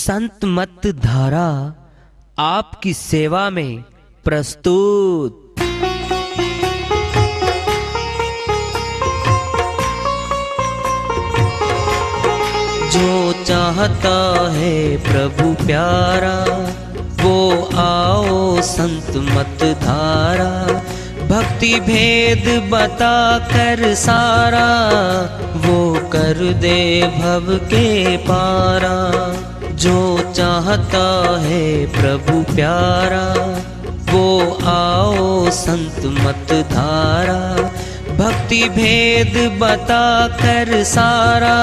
संत मत धारा आपकी सेवा में प्रस्तुत। जो चाहता है प्रभु प्यारा वो आओ संत मत धारा। भक्ति भेद बता कर सारा वो कर दे भव के पारा। जो चाहता है प्रभु प्यारा वो आओ संत मत धारा। भक्ति भेद बता कर सारा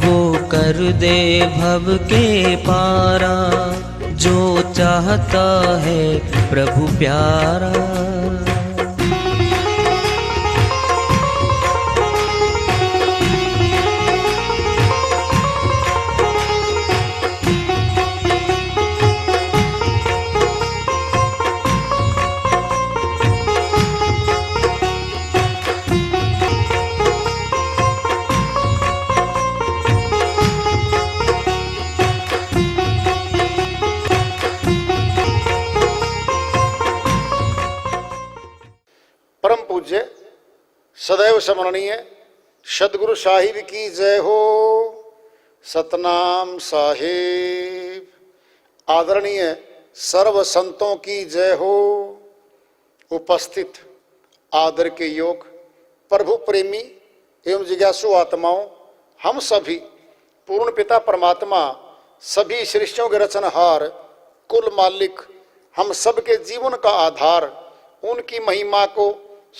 वो कर दे भव के पारा। जो चाहता है प्रभु प्यारा। परम पूज्य सदैव स्मरणीय सदगुरु साहिब की जय हो। सतनाम साहिब। आदरणीय सर्व संतों की जय हो। उपस्थित आदर के योग प्रभु प्रेमी एवं जिज्ञासु आत्माओं, हम सभी पूर्ण पिता परमात्मा सभी सृष्टियों के रचनहार कुल मालिक हम सबके जीवन का आधार उनकी महिमा को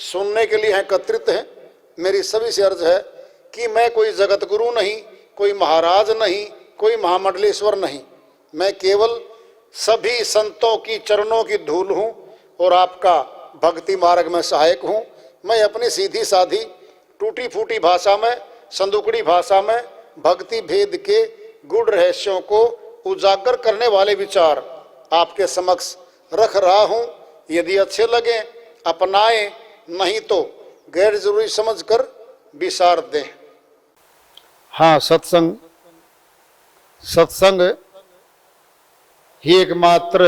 सुनने के लिए एकत्रित हैं। मेरी सभी से अर्ज है कि मैं कोई जगत गुरु नहीं, कोई महाराज नहीं, कोई महामंडलेश्वर नहीं। मैं केवल सभी संतों की चरणों की धूल हूँ और आपका भक्ति मार्ग में सहायक हूँ। मैं अपनी सीधी साधी टूटी फूटी भाषा में, संदुकड़ी भाषा में भक्ति भेद के गूढ़ रहस्यों को उजागर करने वाले विचार आपके समक्ष रख रहा हूँ। यदि अच्छे लगे अपनाएं, नहीं तो गैर जरूरी समझकर विसार दें। हाँ, सत्संग ही एकमात्र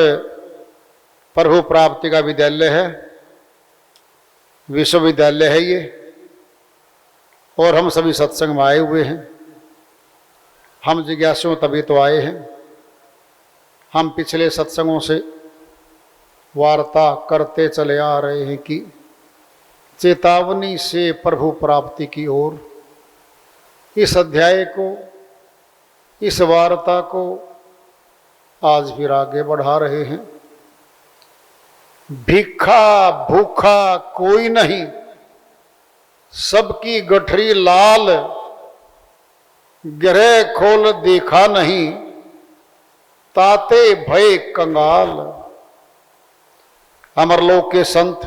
प्रभु प्राप्ति का विद्यालय है, विश्वविद्यालय है ये। और हम सभी सत्संग में आए हुए हैं। हम जिज्ञासु तभी तो आए हैं। हम पिछले सत्संगों से वार्ता करते चले आ रहे हैं कि चेतावनी से प्रभु प्राप्ति की ओर। इस अध्याय को, इस वार्ता को आज फिर आगे बढ़ा रहे हैं। भिखा भूखा कोई नहीं, सबकी गठरी लाल। गृह खोल देखा नहीं, ताते भय कंगाल। अमरलोक के संत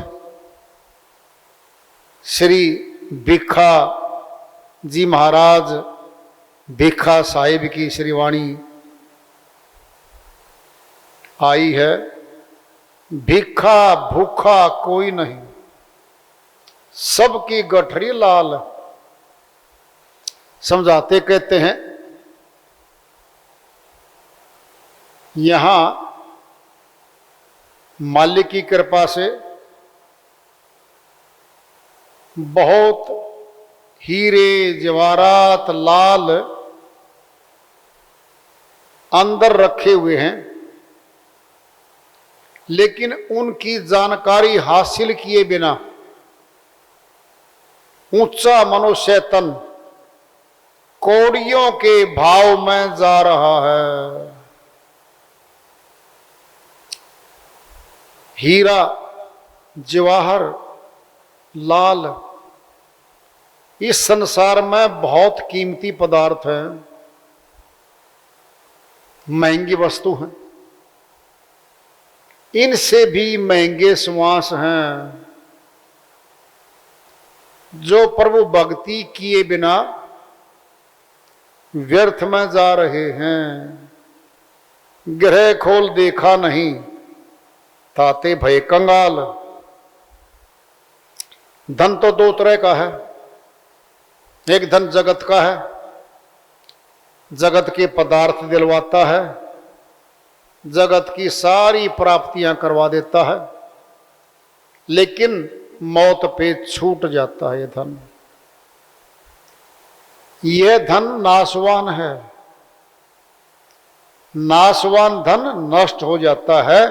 श्री भिखा जी महाराज भिखा साहिब की श्रीवाणी आई है। भिखा भूखा कोई नहीं, सबकी गठरी लाल। समझाते कहते हैं यहां मालिक की कृपा से बहुत हीरे जवाहरात लाल अंदर रखे हुए हैं, लेकिन उनकी जानकारी हासिल किए बिना ऊंचा मनुष्य तन कौड़ियों के भाव में जा रहा है। हीरा जवाहर लाल इस संसार में बहुत कीमती पदार्थ है, महंगी वस्तु है। इनसे भी महंगे श्वास हैं जो प्रभु भक्ति किए बिना व्यर्थ में जा रहे हैं। गृह खोल देखा नहीं, ताते भय कंगाल। धन तो दो तरह का है, एक धन जगत का है जगत के पदार्थ दिलवाता है, जगत की सारी प्राप्तियां करवा देता है, लेकिन मौत पे छूट जाता है। यह धन नाशवान है। नाशवान धन नष्ट हो जाता है,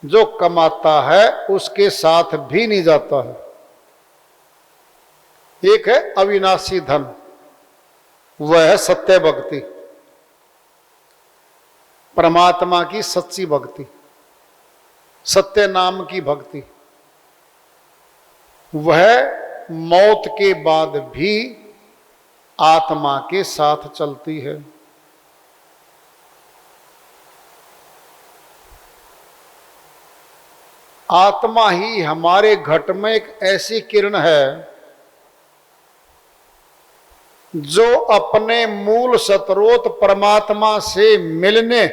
जो कमाता है उसके साथ भी नहीं जाता है। एक है अविनाशी धन, वह है सत्य भक्ति, परमात्मा की सच्ची भक्ति, सत्य नाम की भक्ति। वह मौत के बाद भी आत्मा के साथ चलती है। आत्मा ही हमारे घट में एक ऐसी किरण है जो अपने मूल सत्रोत परमात्मा से मिलने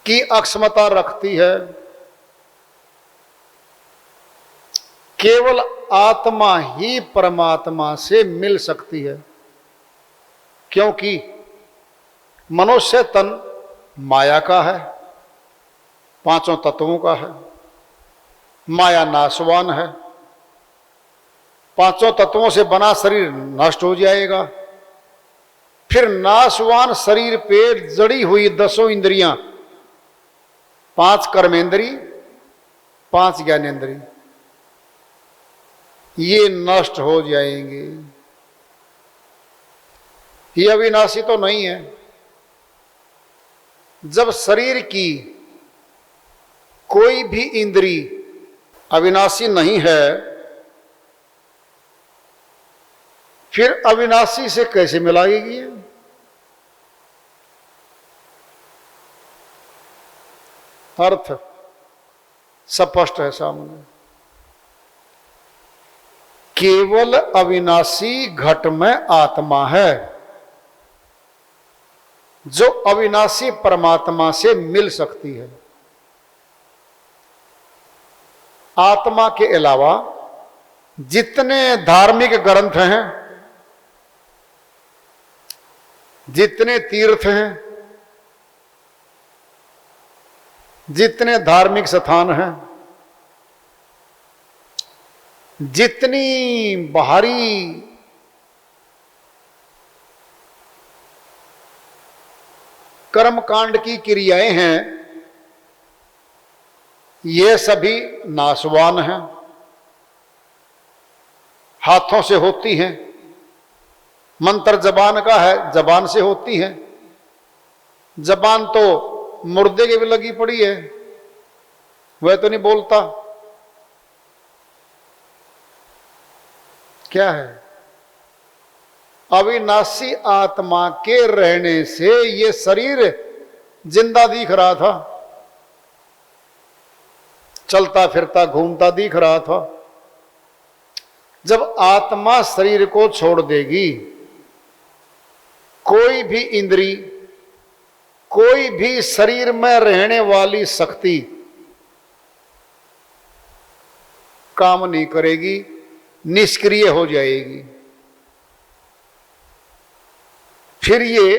की अक्षमता रखती है। केवल आत्मा ही परमात्मा से मिल सकती है, क्योंकि मनुष्य तन माया का है, पांचों तत्वों का है। माया नाशवान है, पांचों तत्वों से बना शरीर नष्ट हो जाएगा। फिर नाशवान शरीर पे जड़ी हुई 10 इंद्रियां, 5 कर्मेंद्री, 5 ज्ञानेंद्री, ये नष्ट हो जाएंगे। ये अविनाशी तो नहीं है। जब शरीर की कोई भी इंद्री अविनाशी नहीं है, फिर अविनाशी से कैसे मिलाएगी? अर्थ स्पष्ट है सामने। केवल अविनाशी घट में आत्मा है, जो अविनाशी परमात्मा से मिल सकती है। आत्मा के अलावा जितने धार्मिक ग्रंथ हैं, जितने तीर्थ हैं, जितने धार्मिक स्थान हैं, जितनी बाहरी कर्मकांड की क्रियाएं हैं, ये सभी नाशवान हैं, हाथों से होती हैं। मंत्र जबान का है, जबान से होती है। जबान तो मुर्दे के भी लगी पड़ी है, वह तो नहीं बोलता। क्या है? अविनाशी आत्मा के रहने से ये शरीर जिंदा दिख रहा था, चलता फिरता घूमता दिख रहा था। जब आत्मा शरीर को छोड़ देगी, कोई भी इंद्री, कोई भी शरीर में रहने वाली शक्ति काम नहीं करेगी, निष्क्रिय हो जाएगी। फिर ये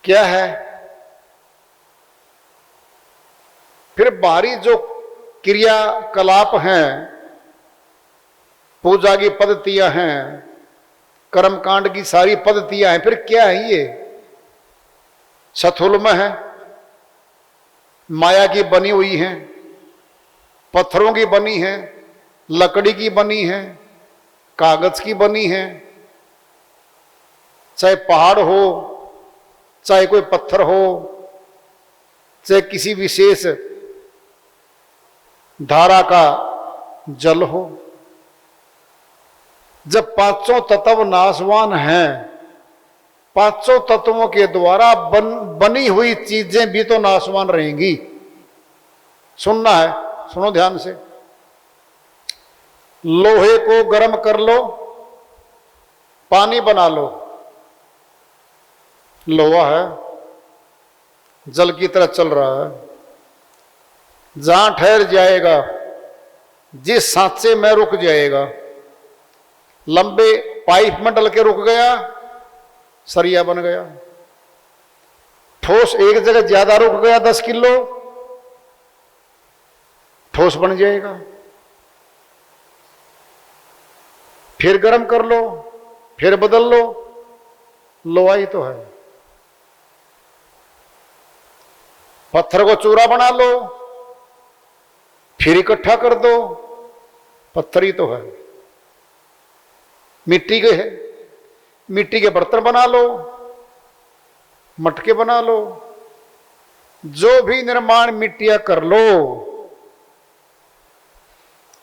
क्या है? फिर बाहरी जो क्रियाकलाप हैं, पूजा की पद्धतियां हैं, कर्मकांड की सारी पद्धतियां हैं, फिर क्या है? ये स्थूल में है, माया की बनी हुई हैं, पत्थरों की बनी है, लकड़ी की बनी है, कागज की बनी है। चाहे पहाड़ हो, चाहे कोई पत्थर हो, चाहे किसी विशेष धारा का जल हो। जब पांचों तत्व नाशवान हैं, पांचों तत्वों के द्वारा बनी हुई चीजें भी तो नाशवान रहेंगी। सुनना है, सुनो ध्यान से। लोहे को गर्म कर लो, पानी बना लो, लोहा है, जल की तरह चल रहा है। जहां ठहर जाएगा, जिस सांचे में रुक जाएगा, लंबे पाइप में डल के रुक गया, सरिया बन गया। ठोस एक जगह ज्यादा रुक गया 10 किलो, ठोस बन जाएगा। फिर गर्म कर लो, फिर बदल लो, लोहा ही तो है। पत्थर को चूरा बना लो, फिर इकट्ठा कर दो, पत्थर ही तो है। मिट्टी के है, मिट्टी के बर्तन बना लो, मटके बना लो, जो भी निर्माण मिट्टियां कर लो,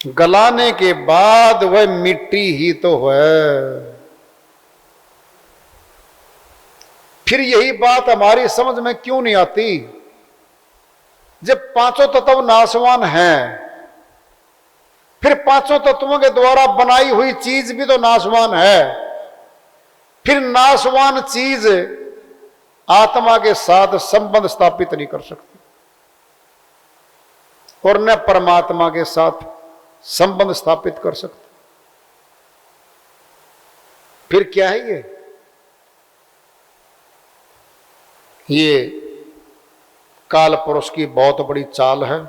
गलाने के बाद वह मिट्टी ही तो है। फिर यही बात हमारी समझ में क्यों नहीं आती? जब पांचों तत्व नाशवान हैं, फिर पांचों तत्वों के द्वारा बनाई हुई चीज भी तो नाशवान है। फिर नाशवान चीज आत्मा के साथ संबंध स्थापित नहीं कर सकती और न परमात्मा के साथ संबंध स्थापित कर सकते। फिर क्या है ये काल पुरुष की बहुत बड़ी चाल है।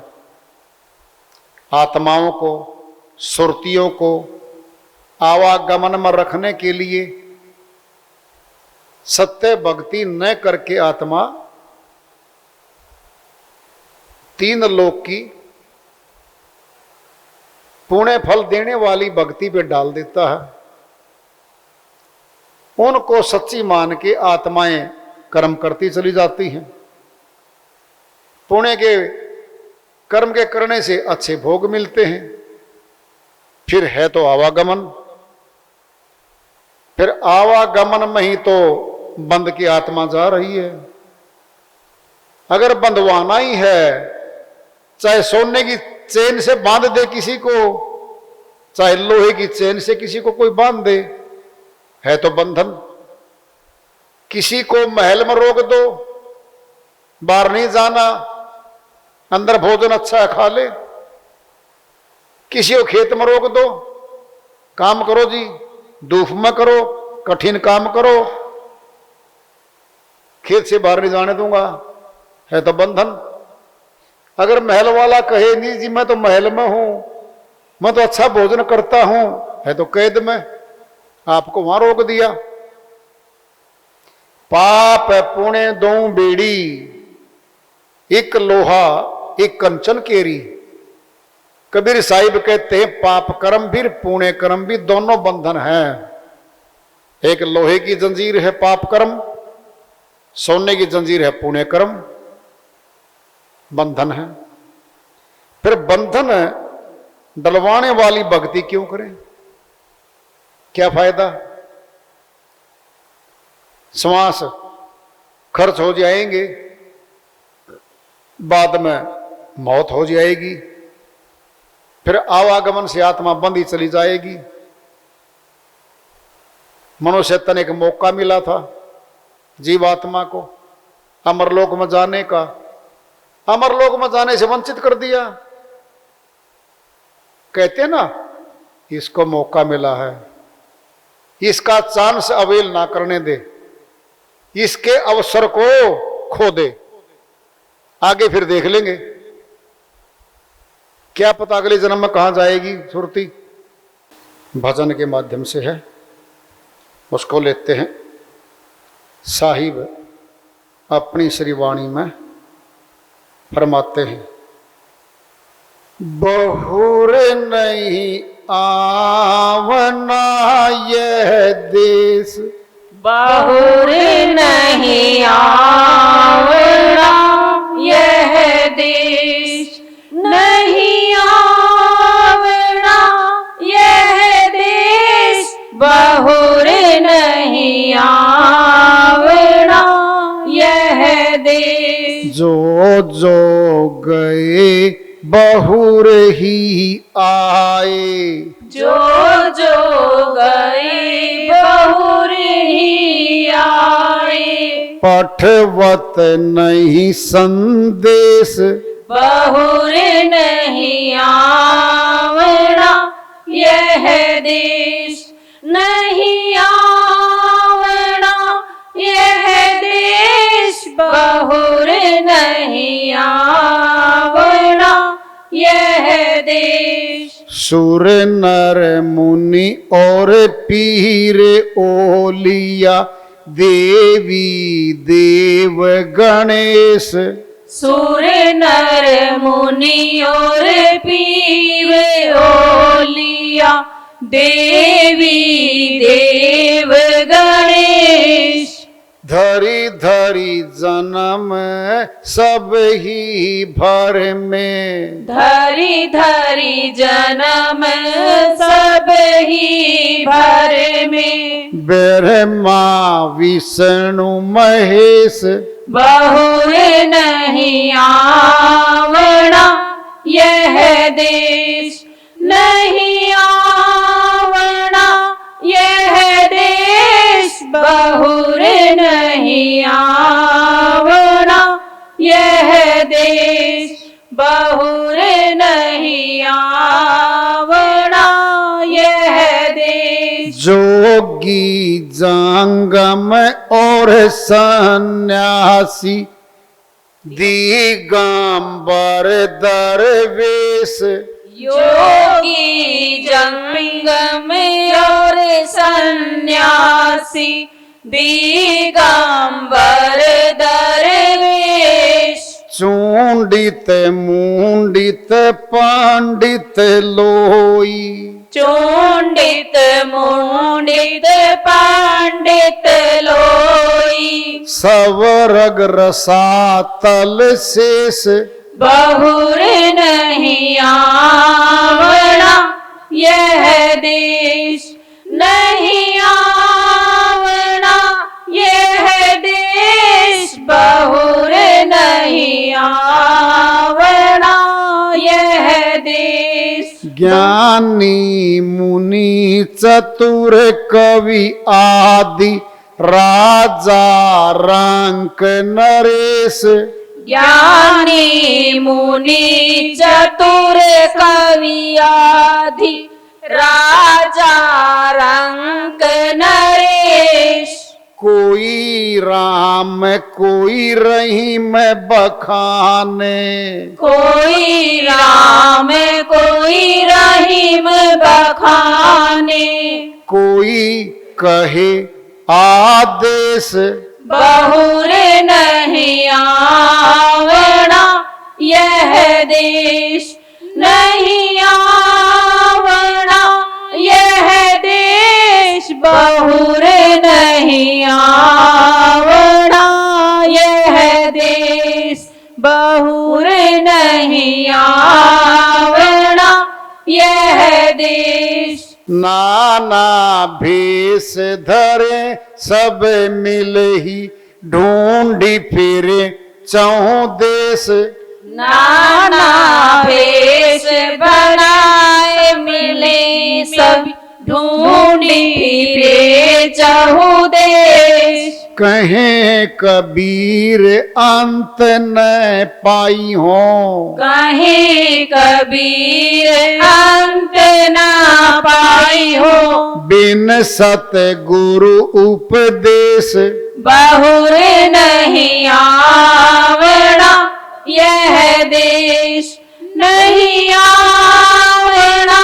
आत्माओं को, सुरतियों को आवागमन में रखने के लिए सत्य भक्ति न करके आत्मा 3 लोक की पुण्य फल देने वाली भक्ति पे डाल देता है। उनको सच्ची मान के आत्माएं कर्म करती चली जाती हैं। पुण्य के कर्म के करने से अच्छे भोग मिलते हैं। फिर है तो आवागमन, फिर आवागमन में ही तो बंध की आत्मा जा रही है। अगर बंधवाना ही है, चाहे सोने की चेन से बांध दे किसी को, चाहे लोहे की चेन से किसी को कोई बांध दे, है तो बंधन। किसी को महल में रोक दो, बाहर नहीं जाना, अंदर भोजन अच्छा है खा ले। किसी को खेत में रोक दो, काम करो जी, धूप में करो, कठिन काम करो, खेत से बाहर नहीं जाने दूंगा, है तो बंधन। अगर महल वाला कहे नहीं जी मैं तो महल में हूं, मैं तो अच्छा भोजन करता हूं, है तो कैद में, आपको वहां रोक दिया। पाप पुण्य दो बेड़ी, एक लोहा एक कंचन केरी। कबीर साहिब कहते हैं पाप कर्म भी पुण्य कर्म भी दोनों बंधन हैं। एक लोहे की जंजीर है पाप कर्म, सोने की जंजीर है पुण्य कर्म, बंधन है। फिर बंधन डलवाने वाली भक्ति क्यों करें? क्या फायदा? श्वास खर्च हो जाएंगे, बाद में मौत हो जाएगी, फिर आवागमन से आत्मा बंदी चली जाएगी। मनुष्य तन एक मौका मिला था जीवात्मा को अमरलोक में जाने का, अमरलोक में जाने से वंचित कर दिया। कहते ना इसको मौका मिला है, इसका चांस अवेल ना करने दे, इसके अवसर को खो दे, आगे फिर देख लेंगे। क्या पता अगले जन्म में कहां जाएगी सुरती। भजन के माध्यम से है, उसको लेते हैं। साहिब अपनी श्री वाणी में फरमाते हैं, बहुर नहीं आवना यह देश, बहुर नहीं आवना यह देश, नहीं आवना यह देश, बहुर नहीं आवना यह देश। जो जो गए बहुर ही आए, जो जो गए बहुर ही आए, पठवत नहीं संदेश, बहुर नहीं आवना यह देश, नहीं आवना यह देश, बहुर नहीं आवना यह देश। सुर नर मुनि और पीर ओलिया, देवी देव गणेश। सुर नर मुनि और पीर ओलिया, देवी देव गणेश। धरी धरी जन्म सब ही भर में, धरी धरी जन्म सब ही भर में। ब्रह्मा विष्णु महेश, बहुर नहीं आवना यह देश, नहीं आवना यह देश। बहुर नहीं आवना यह देश, बहुर नहीं आवना यह देश। जोगी जंगम और सन्यासी, दिगंबर दरवेश। योगी जंगम और सन्यासी, दिगंबर दरवेश। चूंडित मुंडित पंडित लोई, चूंडित मुंडित पंडित लोई। सवरग रसातल शेष, बहुर नहीं आवना यह देश, नहीं आवना यह देश। बहुर नहीं आवना यह देश। ज्ञानी मुनि चतुर कवि आदि, राजा रंक नरेश। ज्ञानी मुनि चतुर कवि आदि, राजा रंक नरेश। कोई राम कोई रहीम बखाने, कोई राम कोई रहीम बखाने। कोई कहे आदेश, बहुर नहीं आवना यह देश, नहीं आवना यह देश। बहुर नहीं आवना यह देश, बहुर नहीं आवना यह देश। नाना भेष धरे सब मिल ही, ढूंढी फिरे चौं देश। नाना भेष बनाए मिले सब, ढूंढी फिरे चहु देश। कहें कबीर अंत न पाई हो, कहीं कबीर अंत न पाई हो। बिन सतगुरु उपदेश, बहुर नहीं आवना यह देश, नहीं आवना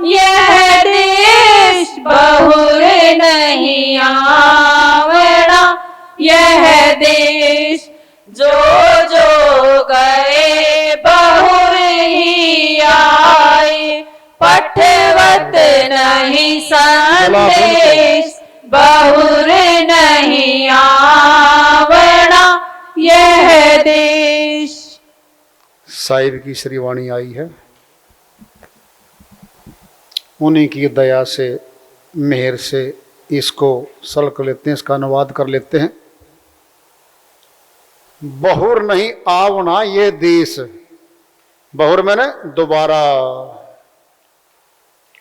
यह देश। बहुर नहीं आवना यह देश। जो जो गए बहुर ही आए, पठवत नहीं संदेश। बहुर नहीं आवना यह देश। साहिब की श्री वाणी आई है, उन्हीं की दया से मेहर से इसको सरल कर लेते हैं, इसका अनुवाद कर लेते हैं। बहुर नहीं आवना ये देश, बहुर मैंने दोबारा,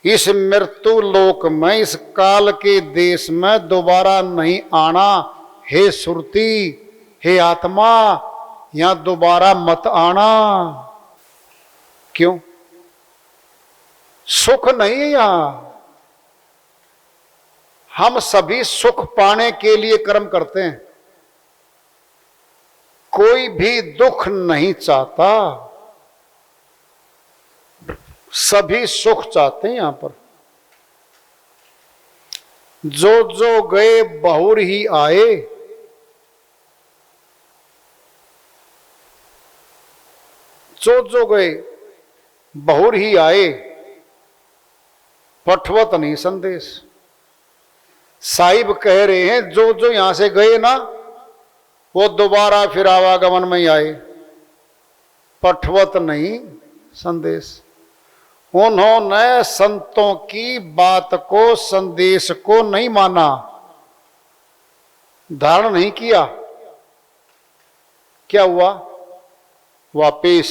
इस मृत्यु लोक में, इस काल के देश में दोबारा नहीं आना। हे सुरती, हे आत्मा, यहां दोबारा मत आना। क्यों? सुख नहीं है यहां, हम सभी सुख पाने के लिए कर्म करते हैं, कोई भी दुख नहीं चाहता, सभी सुख चाहते हैं। यहां पर जो जो गए बहुर ही आए, जो जो गए बहुर ही आए, पठवत नहीं संदेश। साहिब कह रहे हैं जो जो यहां से गए ना, वो दोबारा फिर आवागमन में ही आए, पठवत नहीं संदेश। उन्होंने संतों की बात को, संदेश को नहीं माना, धारण नहीं किया। क्या हुआ? वापिस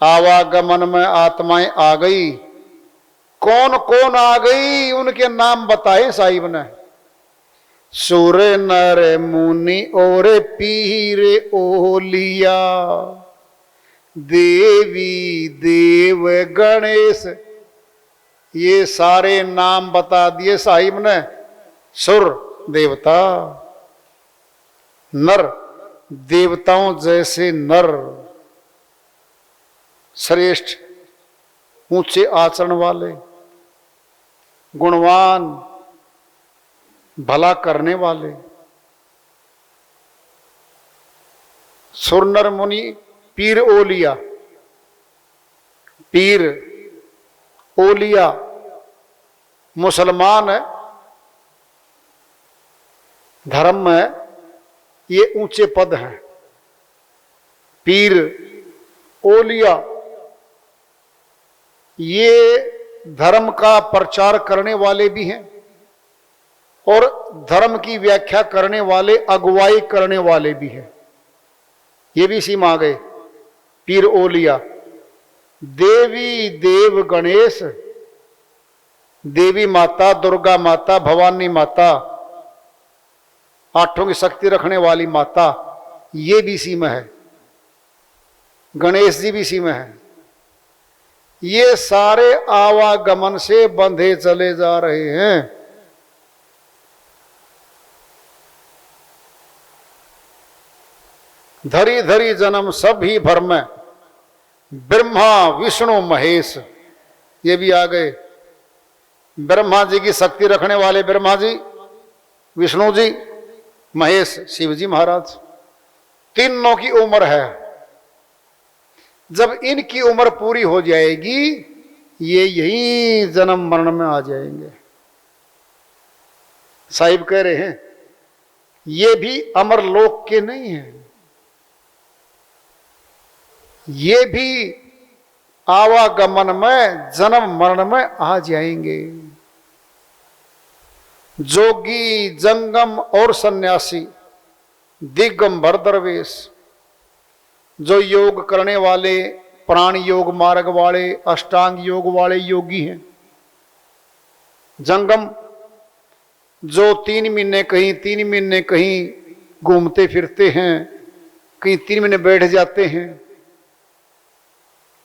आवागमन में आत्माएं आ गई। कौन कौन आ गई, उनके नाम बताए साहिब ने। सूर्य नर मुनि और पीर ओलिया, देवी देव गणेश, ये सारे नाम बता दिए साहिब ने। सुर देवता, नर देवताओं जैसे नर, श्रेष्ठ ऊंचे आचरण वाले, गुणवान, भला करने वाले, सुर नर मुनि पीर ओलिया। पीर ओलिया मुसलमान है, धर्म में ये ऊंचे पद हैं। पीर ओलिया ये धर्म का प्रचार करने वाले भी हैं और धर्म की व्याख्या करने वाले, अगुवाई करने वाले भी हैं। ये भी इसी में आ गए, पीर ओलिया। देवी देव गणेश, देवी माता, दुर्गा माता, भवानी माता, आठों की शक्ति रखने वाली माता, ये भी इसी में है। गणेश जी भी इसी में है। ये सारे आवागमन से बंधे चले जा रहे हैं। धरी धरी जन्म सभी भर में, ब्रह्मा विष्णु महेश, ये भी आ गए। ब्रह्मा जी की शक्ति रखने वाले ब्रह्मा जी, विष्णु जी, महेश शिव जी महाराज, तीनों की उम्र है। जब इनकी उम्र पूरी हो जाएगी, ये यही जन्म मरण में आ जाएंगे। साहिब कह रहे हैं ये भी अमर लोक के नहीं हैं, ये भी आवागमन में, जन्म मरण में आ जाएंगे। जोगी, जंगम और सन्यासी, दिगंबर दरवेश, जो योग करने वाले, प्राण योग मार्ग वाले, अष्टांग योग वाले योगी हैं। जंगम जो 3 महीने कहीं, 3 महीने कहीं घूमते फिरते हैं, कहीं 3 महीने बैठ जाते हैं,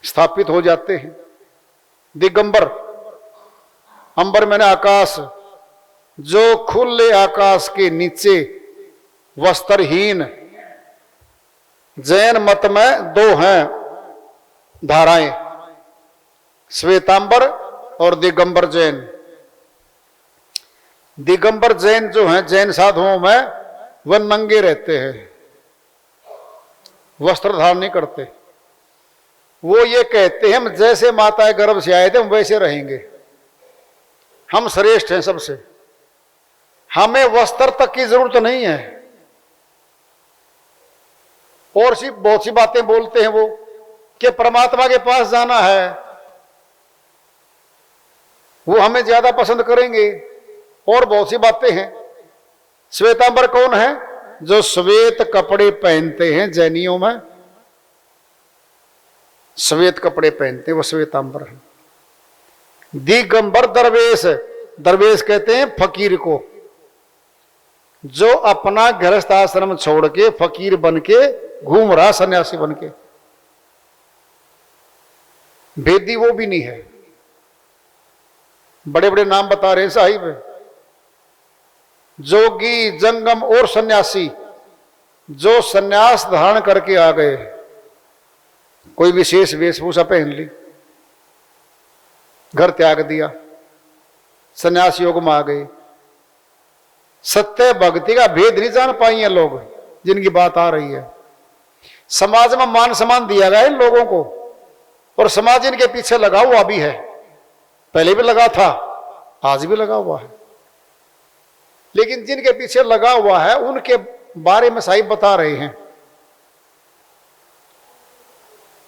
स्थापित हो जाते हैं। दिगंबर, अंबर मैंने आकाश, जो खुले आकाश के नीचे वस्त्रहीन, जैन मत में 2 हैं धाराएं, श्वेतांबर और दिगंबर जैन। दिगंबर जैन जो हैं, जैन साधुओं में, वह नंगे रहते हैं, वस्त्र धारण नहीं करते। वो ये कहते हैं हम जैसे माता गर्भ से आए थे हम वैसे रहेंगे, हम श्रेष्ठ हैं सबसे, हमें वस्त्र तक की जरूरत नहीं है। और सी बहुत सी बातें बोलते हैं वो कि परमात्मा के पास जाना है, वो हमें ज्यादा पसंद करेंगे, और बहुत सी बातें हैं। श्वेतांबर कौन है? जो श्वेत कपड़े पहनते हैं, जैनियों में श्वेत कपड़े पहनते हैं, वो श्वेतांबर है। दिगंबर दरवेश, दरवेश कहते हैं फकीर को, जो अपना गृहस्थ आश्रम छोड़ के फकीर बन के घूम रहा, सन्यासी बन के। भेदी वो भी नहीं है। बड़े बड़े नाम बता रहे हैं साहिब, जोगी, जंगम और सन्यासी जो सन्यास धारण करके आ गए, कोई विशेष वेशभूषा पहन ली, घर त्याग दिया, सन्यास योग में आ गए, सत्य भक्ति का भेद नहीं जान पाई है लोग जिनकी बात आ रही है। समाज में मान सम्मान दिया गया इन लोगों को, और समाज इनके पीछे लगा हुआ भी है, पहले भी लगा था, आज भी लगा हुआ है। लेकिन जिनके पीछे लगा हुआ है उनके बारे में साहिब बता रहे हैं,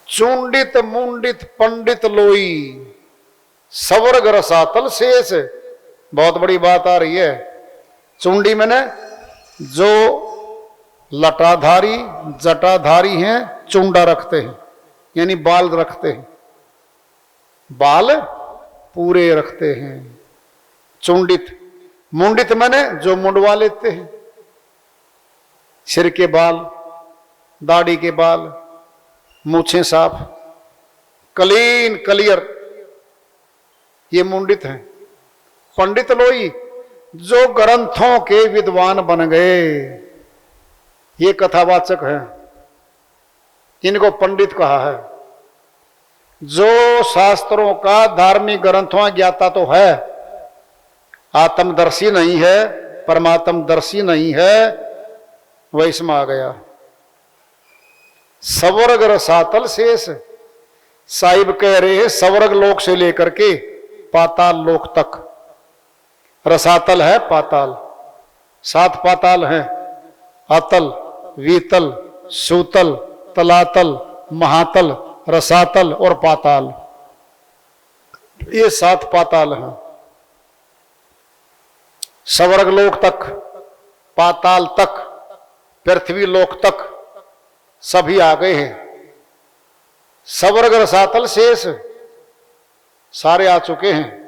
चुंडित मुंडित पंडित लोई सवर्ग रसातल शेष। बहुत बड़ी बात आ रही है। चुंडी मैंने जो लटाधारी जटाधारी हैं, चुंडा रखते हैं यानी बाल रखते हैं, बाल पूरे रखते हैं। चुंडित, मुंडित मैंने जो मुंडवा लेते हैं, सिर के बाल, दाढ़ी के बाल, मूछें साफ, क्लीन क्लियर, ये मुंडित हैं। पंडित लोई जो ग्रंथों के विद्वान बन गए, ये कथावाचक हैं, इनको पंडित कहा है। जो शास्त्रों का धार्मिक ग्रंथों ज्ञाता तो है, आत्मदर्शी नहीं है, परमात्मदर्शी नहीं है, वह इसमें आ गया। स्वर्ग रसातल शेष, साहिब कह रहे हैं स्वर्ग लोक से लेकर के पाताल लोक तक। रसातल है पाताल, 7 पाताल हैं, अतल, वीतल, सूतल, तलातल, महातल, रसातल और पाताल, ये 7 पाताल हैं। स्वर्ग लोक तक, पाताल तक, पृथ्वी लोक तक सभी आ गए हैं। स्वर्ग रसातल शेष सारे आ चुके हैं।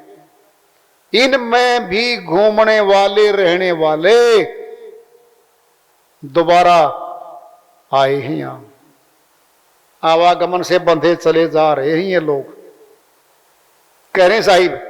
इनमें भी घूमने वाले रहने वाले दोबारा आए हैं। यहां आवागमन से बंधे चले जा रहे हैं ये लोग। कह रहे हैं साहिब